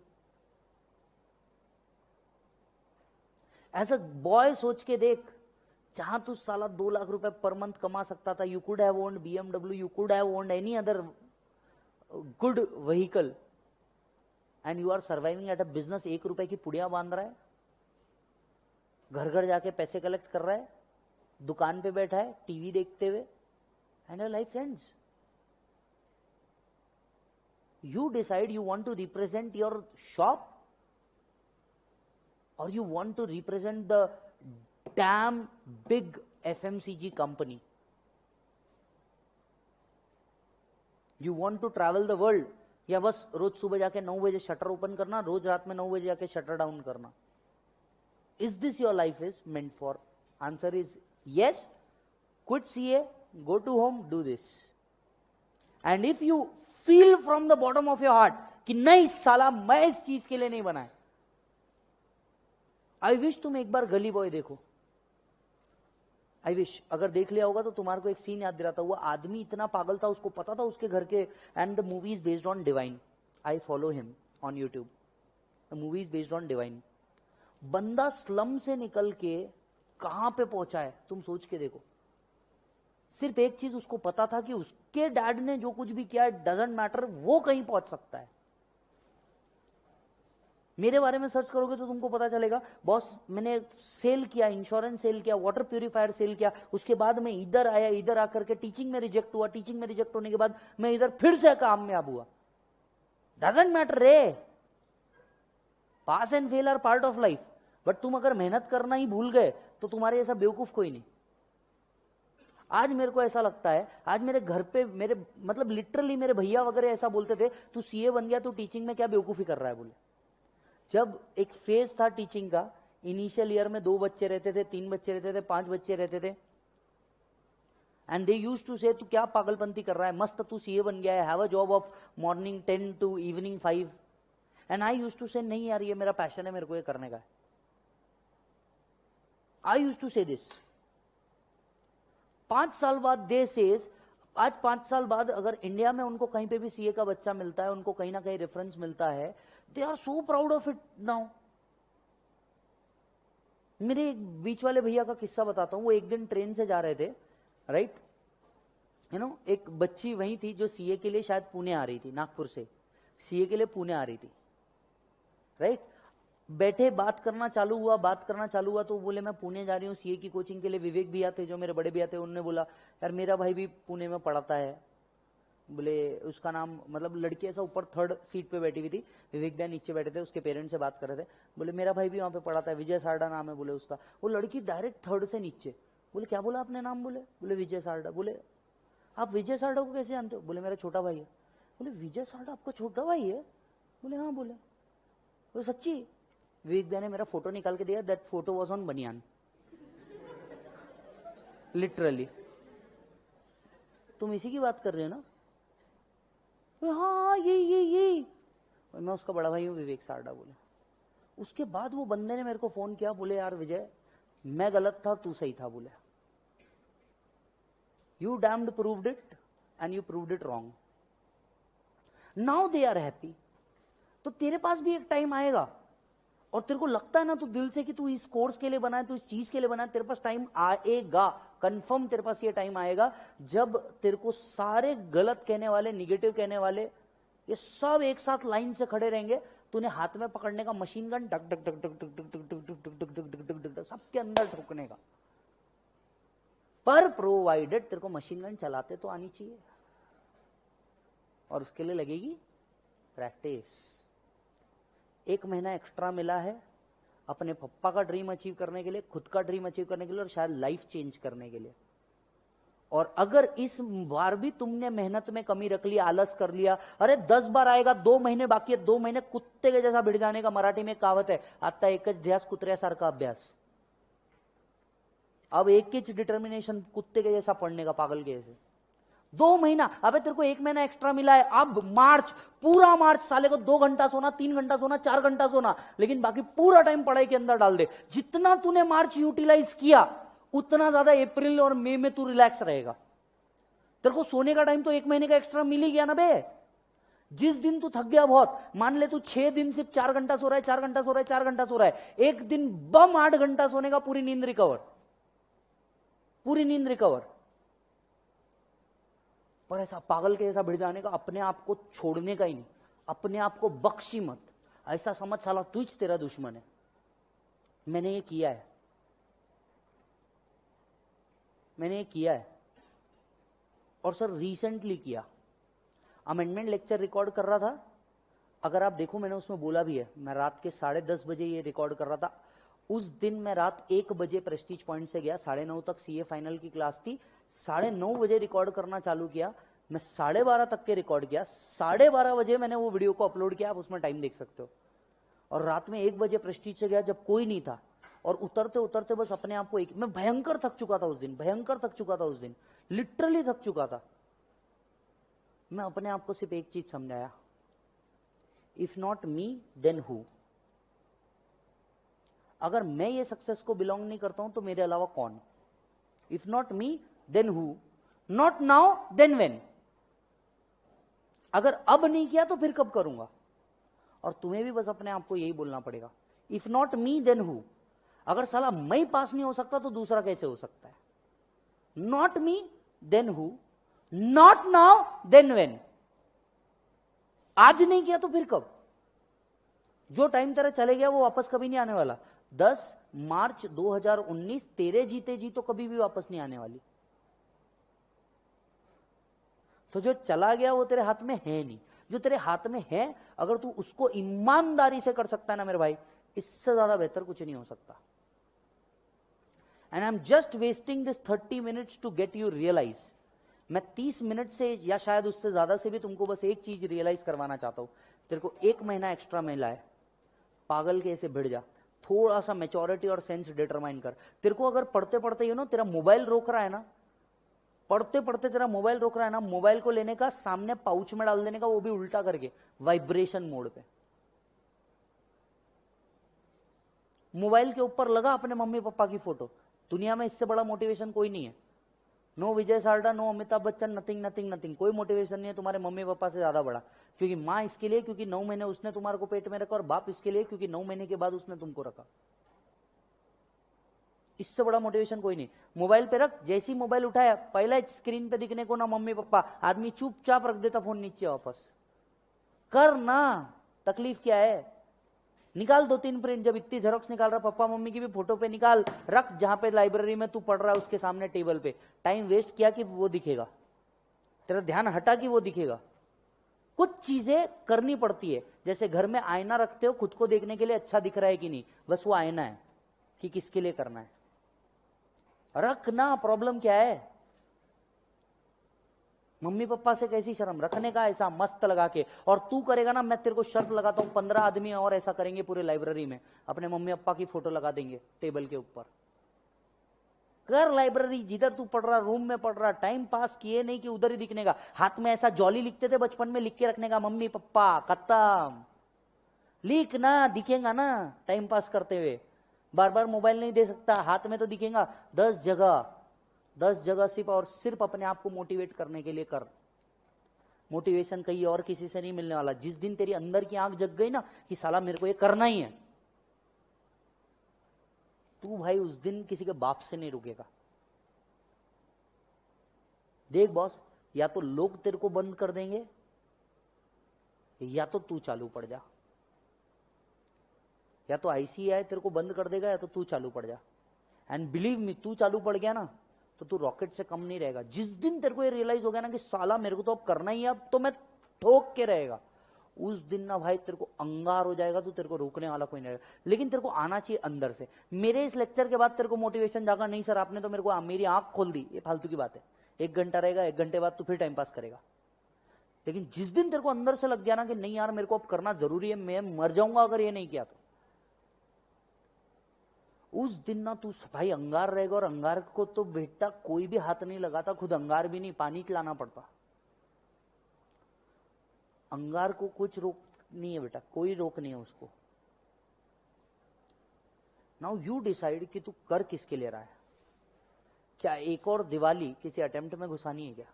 As a boy सोच के देख, जहां तू साला 2 लाख रुपए पर मंथ कमा सकता था, you could have owned BMW, you could have owned any other good vehicle, and you are surviving at a business. 1 रुपए की पुड़िया बांध रहा है, घर घर जाके पैसे कलेक्ट कर रहा है, दुकान पे बैठा है टीवी देखते हुए, and your life ends. You decide you want to represent your shop, or you want to represent the damn big FMCG company? You want to travel the world, या बस रोज सुबह जाके 9 बजे शटर ओपन करना, रोज रात में 9 बजे जाके शटर डाउन करना? Is this your life is meant for? Answer is yes. Quit CA, go to home, do this. And if you feel from the bottom of your heart कि नहीं साला मैं इस चीज के लिए नहीं बना है, आई विश तुम एक बार गली बॉय देखो। आई विश अगर देख लिया होगा तो तुम्हारे को एक सीन याद दिलाता हुआ, आदमी इतना पागल था, उसको पता था उसके घर के, and the movie is based on divine, I follow him on YouTube, the movie is based on divine. बंदा स्लम से निकल के कहां पे पहुंचा है तुम सोच के देखो। सिर्फ एक चीज उसको पता था कि उसके डैड ने जो कुछ भी किया, डजंट मैटर, वो कहीं पहुंच सकता है। मेरे बारे में सर्च करोगे तो तुमको पता चलेगा, बॉस मैंने सेल किया, इंश्योरेंस सेल किया, वाटर प्यूरिफायर सेल किया, उसके बाद मैं इधर आया, इधर आकर के टीचिंग में रिजेक्ट हुआ, टीचिंग में रिजेक्ट होने के बाद मैं इधर फिर से काम में अब हुआ। डजंट मैटर रे, pass and fail are part of life. But तुम अगर मेहनत करना ही भूल गए तो तुम्हारे ऐसा बेवकूफ कोई नहीं। आज मेरे को ऐसा लगता है, आज मेरे घर पे मेरे मतलब लिटरली मेरे भैया वगैरह ऐसा बोलते थे, तू सीए बन गया, तू टीचिंग में क्या बेवकूफी कर रहा है बोले। जब एक फेज था टीचिंग का, इनिशियल ईयर में 2 बच्चे रहते थे, 3 बच्चे रहते थे, 5 बच्चे रहते थे, एंड दे यूज्ड टू से तू क्या पागलपंती कर रहा है, मस्त तू सीए बन गया है, have a job of morning 10 to evening 5। And I used to say नहीं यार ये मेरा पैशन है, मेरे को ये करने का है। आई यूज्ड टू से दिस। 5 साल बाद दे सेज, आज 5 साल बाद अगर इंडिया में उनको कहीं पे भी सीए का बच्चा मिलता है, उनको कहीं ना कहीं रेफरेंस मिलता है, they are so proud of it now. मेरे एक बीच वाले भैया का किस्सा बताता हूं। वो एक दिन ट्रेन से जा रहे थे, राइट, यू नो, एक बच्ची वही थी जो सीए के लिए शायद पुणे आ रही थी, नागपुर से सीए के लिए पुणे आ रही थी, राइट। बैठे बात करना चालू हुआ तो बोले मैं पुणे जा रही हूँ सीए की कोचिंग के लिए। विवेक भैया थे जो मेरे बड़े भैया थे, उन्होंने बोला यार मेरा भाई भी पुणे में पढ़ाता है। बोले उसका नाम, मतलब लड़की ऐसा ऊपर 3rd सीट पे बैठी हुई थी, विवेक भैया नीचे बैठे थे, उसके पेरेंट्स से बात कर रहे थे। बोले मेरा भाई भी वहां पे पढ़ा था, विजय सारडा नाम है बोले उसका। वो लड़की डायरेक्ट 3rd से नीचे। बोले क्या बोला आपने नाम? बोले विजय सारडा। बोले आप विजय सारडा को कैसे जानते हो? बोले मेरा छोटा भाई है। बोले विजय सारडा आपका छोटा भाई है? बोले हाँ। बोले सच्ची? विवेक भैया ने मेरा फोटो निकाल के दिया, दैट फोटो वॉज ऑन बनियान, लिटरली। तुम इसी की बात कर रहे हो ना? हाँ ये मैं उसका बड़ा भाई हूँ विवेक सारडा। बोले उसके बाद वो बंदे ने मेरे को फोन किया, बोले यार विजय मैं गलत था, तू सही था। बोले you damned proved it and you proved it wrong, now they are happy. तो तेरे पास भी एक टाइम आएगा, और तेरे को लगता है ना तू दिल से कि तू इस कोर्स के लिए बना है, तू इस चीज के लिए बना है, तेरे पास टाइम आएगा, कंफर्म तेरे पास ये टाइम आएगा जब तेरे को सारे गलत कहने वाले, निगेटिव कहने वाले, ये सब एक साथ लाइन से खड़े रहेंगे। तूने हाथ में पकड़ने का machine gun duck duck duck duck duck duck duck duck duck duck duck duck duck सबके अंदर ठोकने का, पर प्रोवाइडेड तेरे को मशीन गन चलाते तो आनी चाहिए, और उसके लिए लगेगी प्रैक्टिस। 1 महीना एक्स्ट्रा मिला है अपने पप्पा का ड्रीम अचीव करने के लिए, खुद का ड्रीम अचीव करने के लिए, और शायद लाइफ चेंज करने के लिए। और अगर इस बार भी तुमने मेहनत में कमी रख लिया, आलस कर लिया, अरे 10 बार आएगा, 2 महीने बाकी है, 2 महीने कुत्ते के जैसा भिड़ जाने का, मराठी में कहावत है, आता एकच ध्यास कुत्र्यासारखा अभ्यास। अब एक ही डिटर्मिनेशन कुत्ते के जैसा पढ़ने का, पागल के जैसे। 2 महीना, अबे तेरे को 1 महीना एक्स्ट्रा मिला है, अब मार्च, पूरा मार्च साले को 2 घंटा सोना, 3 घंटा सोना, 4 घंटा सोना, लेकिन बाकी पूरा टाइम पढ़ाई के अंदर डाल दे। जितना तूने मार्च यूटिलाइज किया उतना ज्यादा अप्रैल और मई में तू रिलैक्स रहेगा। तेरे को सोने का टाइम तो 1 महीने का एक्स्ट्रा मिल ही गया ना बे। जिस दिन तू थक गया बहुत, मान ले तू 6 दिन सिर्फ 4 घंटा सो रहा है, 4 घंटा सो रहा है, 4 घंटा सो रहा है, एक दिन बम 8 घंटा सोने का, पूरी नींद रिकवर, पूरी नींद रिकवर। पर ऐसा पागल के ऐसा भिड़ जाने का, अपने आप को छोड़ने का ही नहीं, अपने आप को बख्शी मत। ऐसा समझ साला तू ही तेरा दुश्मन है। मैंने ये किया है, मैंने ये किया है, और सर रिसेंटली किया। अमेंडमेंट लेक्चर रिकॉर्ड कर रहा था, अगर आप देखो मैंने उसमें बोला भी है, मैं रात के 10:30 बजे ये रिकॉर्ड कर रहा था। उस दिन मैं रात 1 बजे प्रेस्टीज पॉइंट से गया, 9:30 तक सीए फाइनल की क्लास थी, 9:30 बजे रिकॉर्ड करना चालू किया, मैं 12:30 तक के रिकॉर्ड किया, 12:30 बजे मैंने वो वीडियो को अपलोड किया, आप उसमें टाइम देख सकते हो। और रात में 1 बजे प्रेस्टीज से गया जब कोई नहीं था, और उतरते उतरते बस अपने आप को मैं भयंकर थक चुका था उस दिन, भयंकर थक चुका था उस दिन, लिटरली थक चुका था। मैं अपने आप को सिर्फ एक चीज समझाया, if not me then who. अगर मैं ये सक्सेस को बिलोंग नहीं करता हूं तो मेरे अलावा कौन? If not me then who, not now then when. अगर अब नहीं किया तो फिर कब करूंगा? और तुम्हें भी बस अपने आप को यही बोलना पड़ेगा, if not me then who. अगर साला मैं पास नहीं हो सकता तो दूसरा कैसे हो सकता है? Not me then who, not now then when. आज नहीं किया तो फिर कब? जो टाइम तेरा चले गया वो वापस कभी नहीं आने वाला। 10 मार्च 2019 तेरे जीते जी तो कभी भी वापस नहीं आने वाली। तो जो चला गया वो तेरे हाथ में है नहीं, जो तेरे हाथ में है अगर तू उसको ईमानदारी से कर सकता है ना मेरे भाई, इससे ज्यादा बेहतर कुछ नहीं हो सकता। And I am just wasting this 30 minutes to get you realise. मैं 30 मिनट से या शायद उससे ज्यादा से भी तुमको बस एक चीज रियलाइज करवाना चाहता हूं। तेरे को 1 महीना एक्स्ट्रा मिला है, पागल के ऐसे भिड़ जा, थोड़ा सा मैच्योरिटी और सेंस डिटरमाइन कर। तेरे को अगर पढ़ते पढ़ते तेरा मोबाइल रोक रहा है ना, पढ़ते पढ़ते तेरा मोबाइल रोक रहा है ना, मोबाइल को लेने का सामने पाउच में डाल देने का, वो भी उल्टा करके वाइब्रेशन मोड पे। मोबाइल के ऊपर लगा अपने मम्मी पापा की फोटो। दुनिया में इससे बड़ा मोटिवेशन कोई नहीं है। No Vijay Sarda, no Amitabh Bachchan, nothing nothing nothing. कोई मोटिवेशन नहीं है तुम्हारे मम्मी पापा से ज्यादा बड़ा। क्योंकि माँ इसके लिए क्योंकि 9 महीने उसने तुम्हारे को पेट में रखा, और बाप इसके लिए क्योंकि 9 महीने के बाद उसने तुमको रखा। इससे बड़ा मोटिवेशन कोई नहीं। मोबाइल पे रख, जैसी मोबाइल उठाया पहला स्क्रीन पे दिखने को ना मम्मी पापा, आदमी चुपचाप रख देता फोन नीचे वापस। कर ना, तकलीफ क्या है? निकाल 2-3 प्रिंट, जब इतनी जेरोक्स निकाल रहा पापा मम्मी की भी फोटो पे निकाल, रख जहां पे लाइब्रेरी में तू पढ़ रहा है उसके सामने टेबल पे। टाइम वेस्ट किया कि वो दिखेगा। तेरा ध्यान हटा कि वो दिखेगा। कुछ चीजें करनी पड़ती है, जैसे घर में आईना रखते हो खुद को देखने के लिए, अच्छा दिख रहा है कि नहीं, बस वो आईना है कि किसके लिए करना है, रखना। प्रॉब्लम क्या है? मम्मी पापा से कैसी शर्म रखने का, ऐसा मस्त लगा के। और तू करेगा ना, मैं तेरे को शर्त लगाता हूं 15 आदमी और ऐसा करेंगे पूरे लाइब्रेरी में, अपने मम्मी पापा की फोटो लगा देंगे टेबल के ऊपर। कर लाइब्रेरी, जिधर तू पढ़ रहा, रूम में पढ़ रहा, टाइम पास किए नहीं कि उधर ही दिखने का। हाथ में ऐसा जॉली लिखते थे बचपन में, लिख के रखने का मम्मी पापा, खत्म। लिखना, दिखेगा ना टाइम पास करते हुए। बार बार मोबाइल नहीं दे सकता, हाथ में तो दिखेगा 10 जगह सिर्फ और सिर्फ अपने आप को मोटिवेट करने के लिए कर। मोटिवेशन कहीं और किसी से नहीं मिलने वाला। जिस दिन तेरी अंदर की आंख जग गई ना कि साला मेरे को ये करना ही है, तू भाई उस दिन किसी के बाप से नहीं रुकेगा। देख बॉस, या तो लोग तेरे को बंद कर देंगे या तो तू चालू पड़ जा। या तो आईसीआई तेरे को बंद कर देगा या तो तू चालू पड़ जा। एंड बिलीव मी, तू चालू पड़ गया ना तो तू रॉकेट से कम नहीं रहेगा। जिस दिन तेरे को ये रियलाइज हो गया ना कि साला मेरे को तो अब करना ही है, अब तो मैं ठोक के रहेगा, उस दिन ना भाई तेरे को अंगार हो जाएगा, तो तेरे को रोकने वाला कोई नहीं रहेगा। लेकिन तेरे को आना चाहिए अंदर से। मेरे इस लेक्चर के बाद तेरे को मोटिवेशन जागा, नहीं सर आपने तो मेरे को मेरी आंख खोल दी, ये फालतू की बात है। 1 घंटा रहेगा, 1 घंटे बाद तू फिर टाइम पास करेगा। लेकिन जिस दिन तेरे को अंदर से लग गया ना कि नहीं यार मेरे को अब करना जरूरी है, मैं मर जाऊंगा अगर ये नहीं किया तो, उस दिन ना तू भाई अंगार रहेगा। और अंगार को तो बेटा कोई भी हाथ नहीं लगाता, खुद अंगार भी नहीं, पानी खिलाना पड़ता। अंगार को कुछ रोक नहीं है बेटा, कोई रोक नहीं है उसको। नाउ यू डिसाइड कि तू कर किसके लिए रहा है। क्या एक और दिवाली किसी अटेम्प्ट में घुसानी है क्या?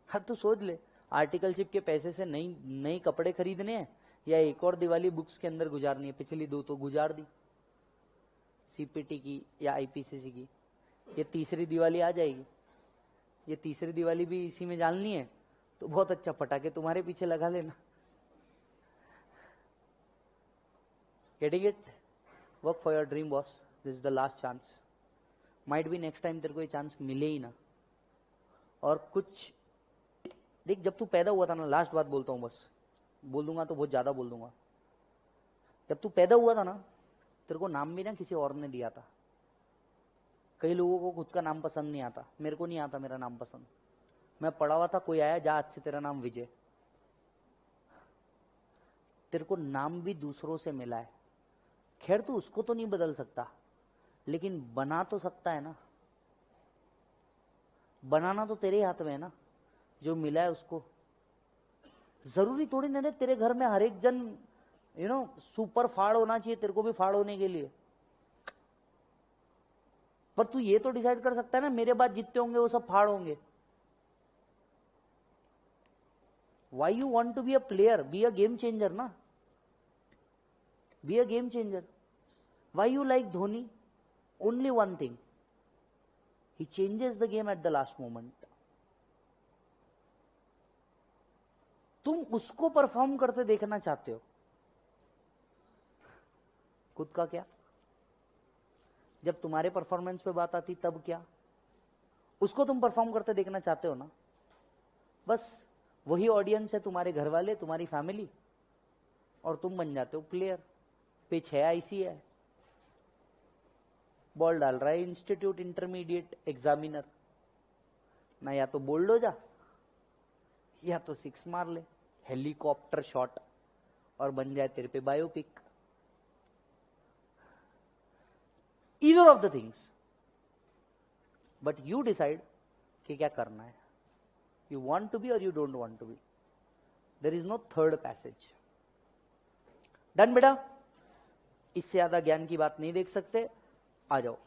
हाँ तो सोच ले, आर्टिकल शिप के पैसे से नई कपड़े खरीदने हैं या एक और दिवाली बुक्स के अंदर गुजारनी है। पिछली 2 तो गुजार दी, सीपीटी की या आईपीसीसी की। ये तीसरी दिवाली आ जाएगी, ये तीसरी दिवाली भी इसी में डालनी है, तो बहुत अच्छा पटाखे तुम्हारे पीछे लगा लेना। Getting it? Work for your dream boss, this is the last chance. Might be next time तेरे को ये चांस मिले ही ना। और कुछ देख, जब तू पैदा हुआ था ना, लास्ट बात बोलता हूं बस, बोल दूंगा तो बहुत ज्यादा बोल दूंगा। जब तू पैदा हुआ था ना, तेरे को नाम भी ना किसी और ने दिया था। कई लोगों को खुद का नाम पसंद नहीं आता, मेरे को नहीं आता मेरा नाम पसंद। मैं पढ़ा हुआ था, कोई आया, जा आज से तेरा नाम विजय। तेरे को नाम भी दूसरों से मिला है। खैर तू उसको तो नहीं बदल सकता, लेकिन बना तो सकता है ना। बनाना तो तेरे हाथ में है ना, जो मिला है उसको। जरूरी थोड़ी नहीं तेरे घर में हर एक जन सुपर फाड़ होना चाहिए तेरे को भी फाड़ होने के लिए। पर तू ये तो डिसाइड कर सकता है ना, मेरे बाद जितने होंगे वो सब फाड़ होंगे। Why you want to be a player, be a game changer ना, be a game changer. Why you like Dhoni? Only one thing, he changes the game at the last moment. तुम उसको परफॉर्म करते देखना चाहते हो, खुद का क्या? जब तुम्हारे परफॉर्मेंस पे बात आती तब क्या? उसको तुम परफॉर्म करते देखना चाहते हो ना। बस वही ऑडियंस है, तुम्हारे घर वाले, तुम्हारी फैमिली, और तुम बन जाते हो प्लेयर। पिच है आईसी है, बॉल डाल रहा है इंस्टीट्यूट इंटरमीडिएट एग्जामिनर ना, या तो बोल्ड हो जा या तो 6 मार ले, हेलीकॉप्टर शॉट, और बन जाए तेरे पे biopic. Either of the things, but you decide कि क्या करना है। You want to be or you don't want to be. There is no third passage. Done बेटा? इससे ज्यादा ज्ञान की बात नहीं देख सकते, आ जाओ।